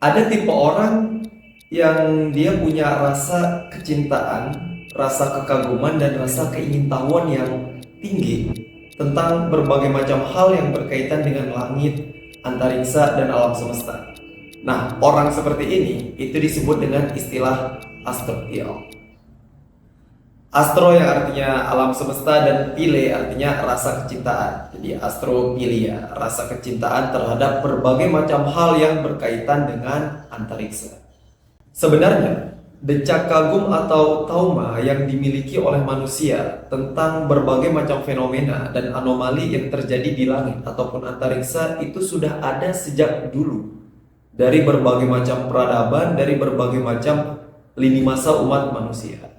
Ada tipe orang yang dia punya rasa kecintaan, rasa kekaguman, dan rasa keingintahuan yang tinggi tentang berbagai macam hal yang berkaitan dengan langit, antariksa, dan alam semesta. Nah, orang seperti ini itu disebut dengan istilah astrotheal. Astro yang artinya alam semesta dan phile artinya rasa kecintaan. Jadi astrophilia, rasa kecintaan terhadap berbagai macam hal yang berkaitan dengan antariksa. Sebenarnya, decak kagum atau trauma yang dimiliki oleh manusia tentang berbagai macam fenomena dan anomali yang terjadi di langit ataupun antariksa itu sudah ada sejak dulu. Dari berbagai macam peradaban, dari berbagai macam lini masa umat manusia.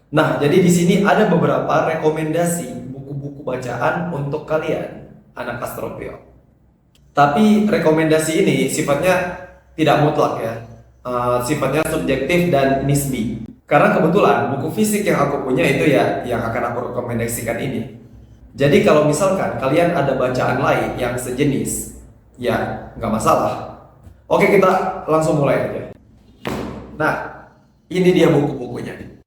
Nah, jadi di sini ada beberapa rekomendasi buku-buku bacaan untuk kalian, anak astrofiel. Tapi rekomendasi ini sifatnya tidak mutlak ya, sifatnya subjektif dan nisbi. Karena kebetulan buku fisik yang aku punya itu ya yang akan aku rekomendasikan ini. Jadi kalau misalkan kalian ada bacaan lain yang sejenis, ya nggak masalah. Oke, kita langsung mulai aja. Nah, ini dia buku-bukunya.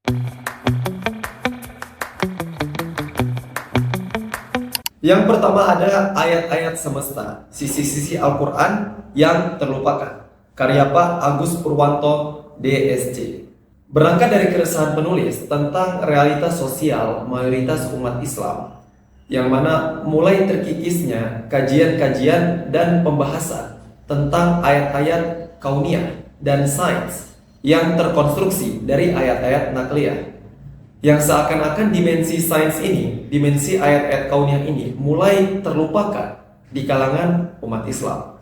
Yang pertama ada ayat-ayat semesta, sisi-sisi Al-Quran yang terlupakan. Karya Pak Agus Purwanto, DSC. Berangkat dari keresahan penulis tentang realitas sosial mayoritas umat Islam, yang mana mulai terkikisnya kajian-kajian dan pembahasan tentang ayat-ayat kauniyah dan sains yang terkonstruksi dari ayat-ayat nakliyah. Yang seakan-akan dimensi sains ini, dimensi ayat-ayat kauniyah ini mulai terlupakan di kalangan umat Islam.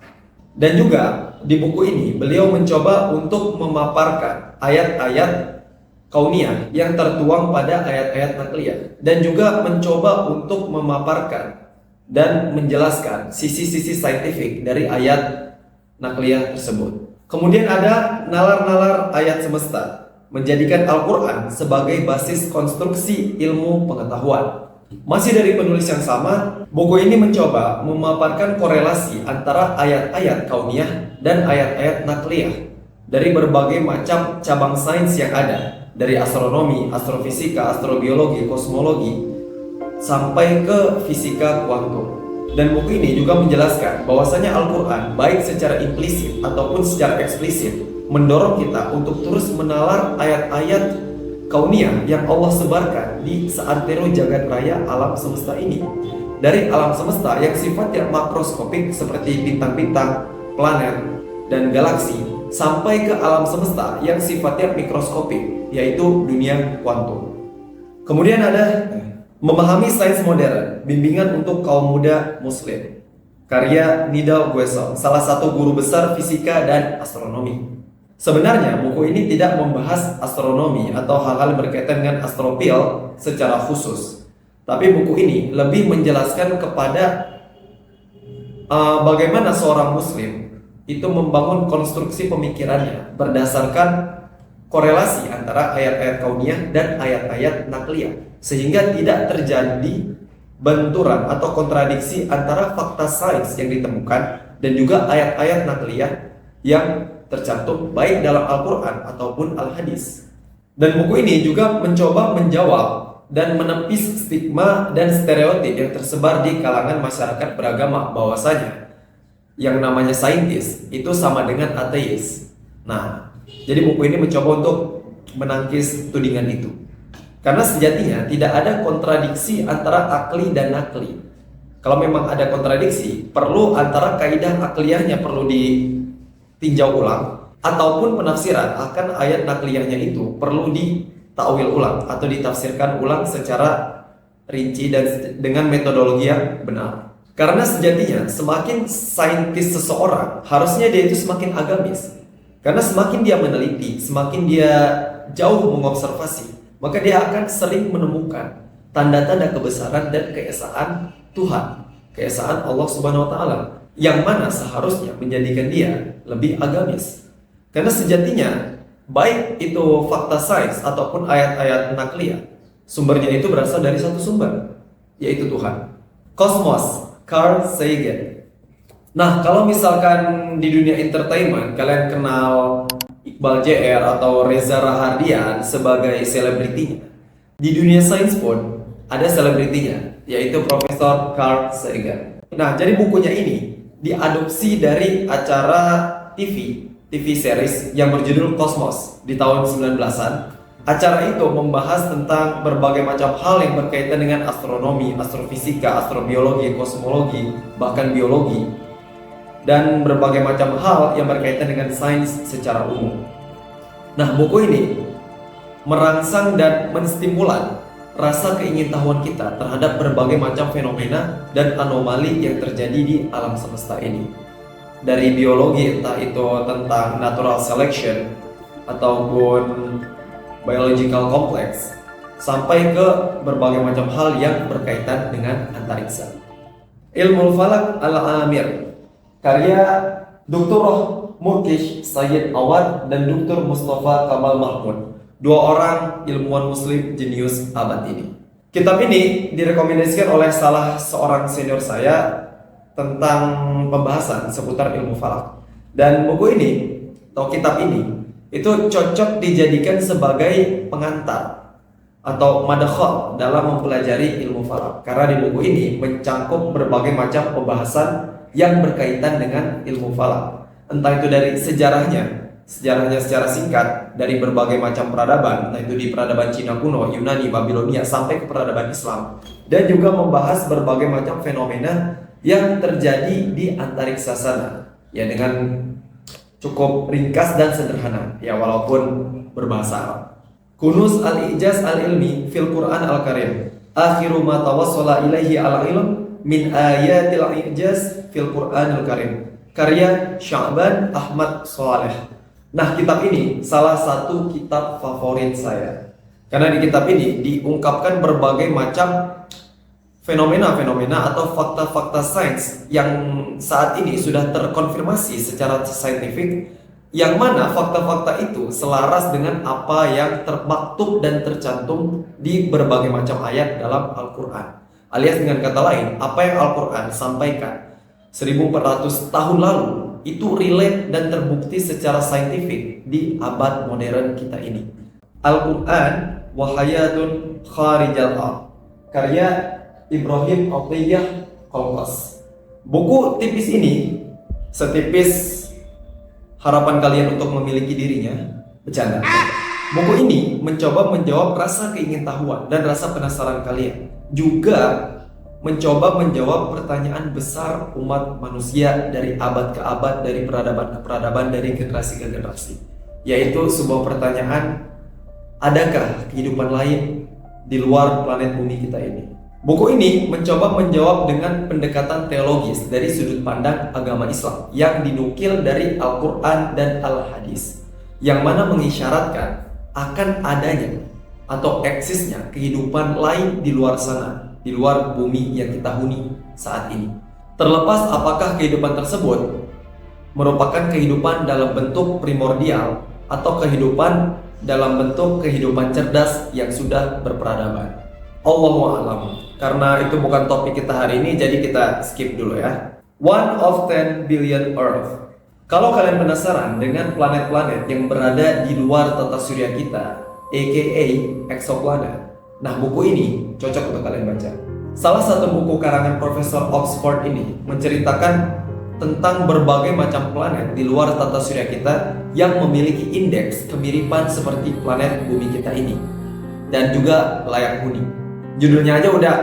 Dan juga di buku ini beliau mencoba untuk memaparkan ayat-ayat kauniyah yang tertuang pada ayat-ayat nakliyah dan juga mencoba untuk memaparkan dan menjelaskan sisi-sisi saintifik dari ayat nakliyah tersebut. Kemudian ada nalar-nalar ayat semesta, menjadikan Al-Quran sebagai basis konstruksi ilmu pengetahuan. Masih dari penulis yang sama, buku ini mencoba memaparkan korelasi antara ayat-ayat kauniyah dan ayat-ayat nakliyah dari berbagai macam cabang sains yang ada, dari astronomi, astrofisika, astrobiologi, kosmologi, sampai ke fisika kuantum. Dan buku ini juga menjelaskan bahwasanya Al-Quran baik secara implisit ataupun secara eksplisit mendorong kita untuk terus menalar ayat-ayat kauniyah yang Allah sebarkan di seantero jagat raya alam semesta ini. Dari alam semesta yang sifatnya makroskopik seperti bintang-bintang, planet, dan galaksi, sampai ke alam semesta yang sifatnya mikroskopik, yaitu dunia kuantum. Kemudian ada Memahami Sains Modern, bimbingan untuk kaum muda muslim, karya Nidal Guesel, salah satu guru besar fisika dan astronomi. Sebenarnya buku ini tidak membahas astronomi atau hal-hal berkaitan dengan astrofiel secara khusus. Tapi buku ini lebih menjelaskan kepada bagaimana seorang muslim itu membangun konstruksi pemikirannya berdasarkan korelasi antara ayat-ayat kauniyah dan ayat-ayat nakliyah, sehingga tidak terjadi benturan atau kontradiksi antara fakta sains yang ditemukan dan juga ayat-ayat nakliyah yang tercantum baik dalam Al-Quran ataupun Al-Hadis. Dan buku ini juga mencoba menjawab dan menepis stigma dan stereotip yang tersebar di kalangan masyarakat beragama bahwasanya yang namanya saintis itu sama dengan ateis. Nah, jadi buku ini mencoba untuk menangkis tudingan itu. Karena sejatinya tidak ada kontradiksi antara akli dan nakli. Kalau memang ada kontradiksi, perlu antara kaidah akliyahnya perlu ditinjau ulang, ataupun penafsiran akan ayat nakliyahnya itu perlu ditakwil ulang atau ditafsirkan ulang secara rinci dan dengan metodologi yang benar. Karena sejatinya semakin saintis seseorang, harusnya dia itu semakin agamis. Karena semakin dia meneliti, semakin dia jauh mengobservasi, maka dia akan sering menemukan tanda-tanda kebesaran dan keesaan Tuhan, keesaan Allah Subhanahu wa taala, yang mana seharusnya menjadikan dia lebih agamis. Karena sejatinya baik itu fakta sains ataupun ayat-ayat nakliyah, sumbernya itu berasal dari satu sumber, yaitu Tuhan. Kosmos, Carl Sagan. Nah, kalau misalkan di dunia entertainment kalian kenal Iqbal JR atau Reza Rahardian sebagai selebritinya, di dunia sains pun ada selebritinya, yaitu Profesor Carl Sagan. Nah, jadi bukunya ini diadopsi dari acara TV series yang berjudul Cosmos di tahun 19-an. Acara itu membahas tentang berbagai macam hal yang berkaitan dengan astronomi, astrofisika, astrobiologi, kosmologi, bahkan biologi, dan berbagai macam hal yang berkaitan dengan sains secara umum. Nah, buku ini merangsang dan menstimulan rasa keingintahuan kita terhadap berbagai macam fenomena dan anomali yang terjadi di alam semesta ini. Dari biologi, entah itu tentang natural selection ataupun biological complex, sampai ke berbagai macam hal yang berkaitan dengan antariksa. Ilmu Falak Al-Amir, karya Dr. Murkish Sayyid Awad dan Dr. Mustafa Kamal Mahmud, dua orang ilmuwan muslim jenius abad ini. Kitab ini direkomendasikan oleh salah seorang senior saya tentang pembahasan seputar ilmu falak. Dan buku ini atau kitab ini itu cocok dijadikan sebagai pengantar atau madkhal dalam mempelajari ilmu falak, karena di buku ini mencakup berbagai macam pembahasan yang berkaitan dengan ilmu falak, entah itu dari sejarahnya secara singkat dari berbagai macam peradaban, entah itu di peradaban Cina kuno, Yunani, Babilonia, sampai ke peradaban Islam, dan juga membahas berbagai macam fenomena yang terjadi di antariksa sana, ya dengan cukup ringkas dan sederhana, ya walaupun berbahasa Arab. Kunuz al-Ijaz al-Ilmi fil Quran al-Karim, akhiru ma tawassala ilaihi al-ilm min ayatil ijaz fil Quran al-Karim, karya Sya'ban Ahmad Saleh. Nah, kitab ini salah satu kitab favorit saya, karena di kitab ini diungkapkan berbagai macam fenomena-fenomena atau fakta-fakta sains yang saat ini sudah terkonfirmasi secara saintifik, yang mana fakta-fakta itu selaras dengan apa yang termaktub dan tercantum di berbagai macam ayat dalam Al-Quran. Alias dengan kata lain, apa yang Al-Quran sampaikan 1400 tahun lalu itu relate dan terbukti secara saintifik di abad modern kita ini. Al-Quran Wahayatun Kharijal Ard, karya Ibrahim Atiyah Kolkos. Buku tipis ini setipis harapan kalian untuk memiliki dirinya, bercanda. Buku ini mencoba menjawab rasa keingintahuan dan rasa penasaran kalian, juga mencoba menjawab pertanyaan besar umat manusia dari abad ke abad, dari peradaban ke peradaban, dari generasi ke generasi, yaitu sebuah pertanyaan, adakah kehidupan lain di luar planet bumi kita ini? Buku ini mencoba menjawab dengan pendekatan teologis dari sudut pandang agama Islam yang dinukil dari Al-Quran dan Al-Hadis, yang mana mengisyaratkan akan adanya atau eksisnya kehidupan lain di luar sana, di luar bumi yang kita huni saat ini. Terlepas apakah kehidupan tersebut merupakan kehidupan dalam bentuk primordial atau kehidupan dalam bentuk kehidupan cerdas yang sudah berperadaban. Allahu a'lam. Karena itu bukan topik kita hari ini, jadi kita skip dulu ya. 1 of 10 billion Earth. Kalau kalian penasaran dengan planet-planet yang berada di luar tata surya kita, aka exoplanet, nah buku ini cocok untuk kalian baca. Salah satu buku karangan Profesor Oxford ini menceritakan tentang berbagai macam planet di luar tata surya kita yang memiliki indeks kemiripan seperti planet bumi kita ini, dan juga layak huni. Judulnya aja udah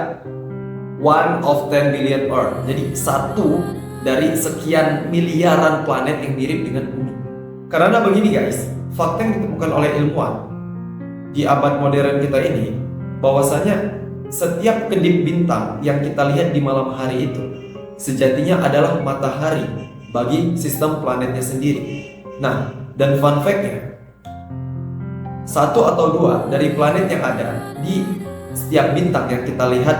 1 of 10 billion Earth. Jadi satu dari sekian miliaran planet yang mirip dengan bumi. Karena begini guys, fakta yang ditemukan oleh ilmuwan di abad modern kita ini, bahwasanya setiap kedip bintang yang kita lihat di malam hari itu sejatinya adalah matahari bagi sistem planetnya sendiri. Nah, dan fun fact-nya, 1 atau 2 dari planet yang ada di setiap bintang yang kita lihat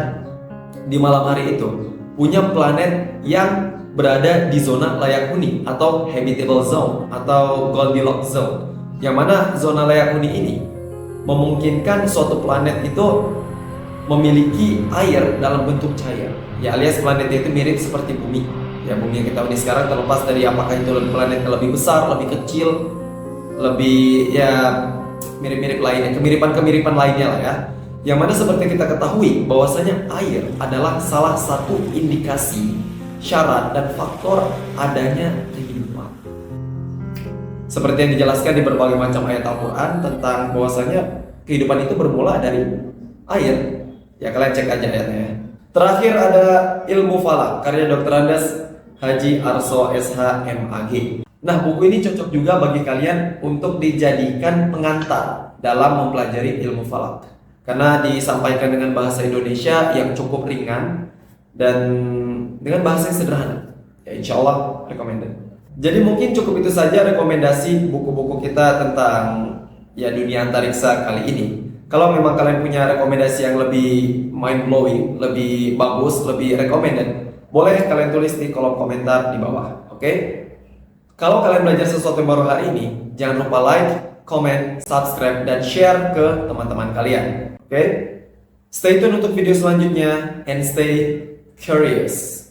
di malam hari itu punya planet yang berada di zona layak huni atau habitable zone atau Goldilocks zone, yang mana zona layak huni ini memungkinkan suatu planet itu memiliki air dalam bentuk cair, ya alias planet itu mirip seperti bumi, Ya, bumi yang kita huni sekarang terlepas dari apakah itu planet yang lebih besar, lebih kecil, lebih ya mirip-mirip lainnya, kemiripan-kemiripan lainnya lah ya. Yang mana seperti kita ketahui bahwasanya air adalah salah satu indikasi, syarat dan faktor adanya kehidupan. Seperti yang dijelaskan di berbagai macam ayat Al-Quran tentang bahwasanya kehidupan itu bermula dari air. Ya, kalian cek aja ayatnya ya. Terakhir ada Ilmu Falak karya Dr. Andes Haji Arso SH MAG. Nah, buku ini cocok juga bagi kalian untuk dijadikan pengantar dalam mempelajari ilmu falak, karena disampaikan dengan bahasa Indonesia yang cukup ringan dan dengan bahasa yang sederhana. Ya, insya Allah recommended. Jadi mungkin cukup itu saja rekomendasi buku-buku kita tentang ya dunia antariksa kali ini. Kalau memang kalian punya rekomendasi yang lebih mind blowing, lebih bagus, lebih recommended, boleh kalian tulis di kolom komentar di bawah. Oke? Kalau kalian belajar sesuatu yang baru hari ini, jangan lupa like, comment, subscribe, dan share ke teman-teman kalian. Oke? Stay tune untuk video selanjutnya and stay curious.